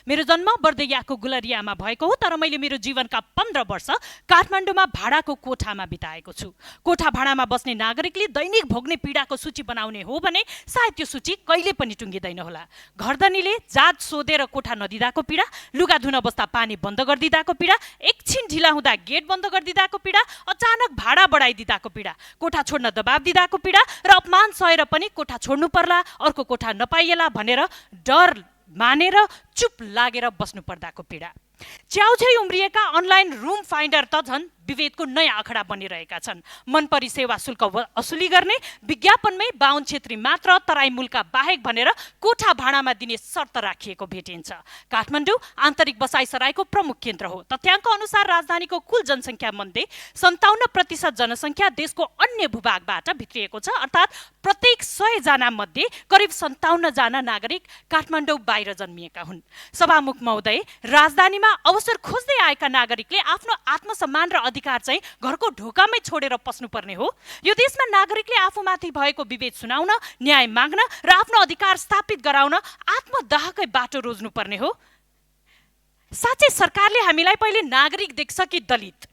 मेरो जन्म बर्दैयाको गुलरियामा भएको हो, तर मैले मेरो जीवनका 15 वर्ष काठमाडौँमा भाडाको कोठामा बिताएको छु। कोठा भाडामा बस्ने नागरिकले दैनिक भोग्ने पीडाको सूची बनाउने हो भने सायद त्यो सूची कहिले पनि टुङ्गिँदैन होला। घरधनीले जात सोधेर कोठा नदिँदाको पीडा, लुगा धुन बस्दा पानी बन्द गरिदिँदाको पीडा, एकछिन ढिला हुँदा गेट बन्द गरिदिँदाको पीडा, अचानक भाडा बढाइदिँदाको पीडा, कोठा छोड्न दबाब दिँदाको पीडा र अपमान सहेर पनि कोठा छोड्नु पर्ला, अर्को कोठा नपाइएला भनेर डर मानेर चुप लागेर बस्नु पर्दाको पीडा। च्याउझै उम्रिएका अनलाइन रुम फाइन्डर त झन् विभेदको नयाँ अखडा बनिरहेका छन्। मनपरी सेवा शुल्क असुली गर्ने, विज्ञापनमै बाहुन छेत्री मात्र तराई मूलका बाहेक भनेर कोठा भाडामा दिने शर्त राखिएको भेटिन्छ। काठमाडौँ आन्तरिक बसाइसराईको प्रमुख केन्द्र हो। तथ्याङ्क अनुसार राजधानीको कुल जनसङ्ख्या मध्ये 57% जनसङ्ख्या देशको अन्य भूभागबाट भित्रिएको छ, अर्थात् प्रत्येक 100 जना मध्ये करिब 57 जना नागरिक काठमाडौँ बाहिर जन्मिएका हुन्। सभामुख महोदय, राजधानीमा अवसर खोज्दै आएका नागरिकले आफ्नो आत्मसम्मान र अधिकार चाहिँ घरको ढोकामै छोडेर पस्नुपर्ने हो? यो देशमा नागरिकले आफूमाथि भएको विभेद सुनाउन, न्याय माग्न र आफ्नो अधिकार स्थापित गराउन आत्मदाहकै बाटो रोज्नुपर्ने हो? साँच्चै सरकारले हामीलाई पहिले नागरिक देख्छ कि दलित?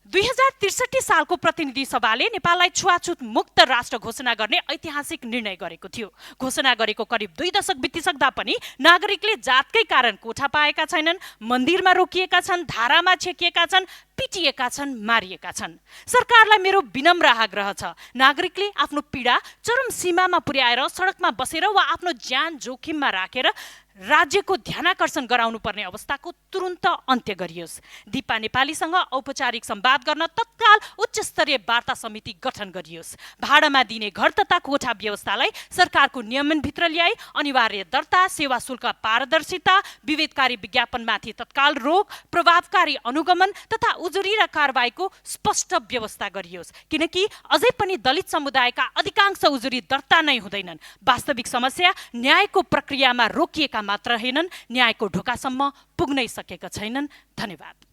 2063 सालको प्रतिनिधि सभाले नेपाललाई छुवाछुत मुक्त राष्ट्र घोषणा गर्ने ऐतिहासिक निर्णय गरेको थियो। घोषणा गरेको करिब 2 दशक बितिसक्दा पनि नागरिकले जातकै कारण कोठा पाएका छैनन्, मन्दिरमा रोकिएका छन्, धारामा छेकिएका छन्, पिटिएका छन्, मारिएका छन्। सरकारलाई मेरो विनम्र आग्रह छ, नागरिकले आफ्नो पीडा चरम सीमामा पुर्याएर सडकमा बसेर वा आफ्नो ज्यान जोखिममा राखेर राज्यको ध्यानाकर्षण गराउनु पर्ने अवस्थाको तुरुन्त अन्त्य गरियोस्। दिपा नेपालीसँग औपचारिक संवाद गर्न तत्काल उच्च स्तरीय वार्ता समिति गठन गरियोस्। भाडामा दिने घर तथा कोठा व्यवस्थालाई सरकारको नियमनभित्र ल्याई अनिवार्य दर्ता, सेवा शुल्क पारदर्शिता, विभेदकारी विज्ञापनमाथि तत्काल रोक, प्रभावकारी अनुगमन तथा उजुरी र कारबाहीको स्पष्ट व्यवस्था गरियोस्। किनकि अझै पनि दलित समुदायका अधिकांश उजुरी दर्ता नै हुँदैनन्। वास्तविक समस्या न्यायको प्रक्रियामा रोकिएका मात्र हैनन्, न्यायको ढोकासम्म पुग्नै सकेका छैनन्। धन्यवाद।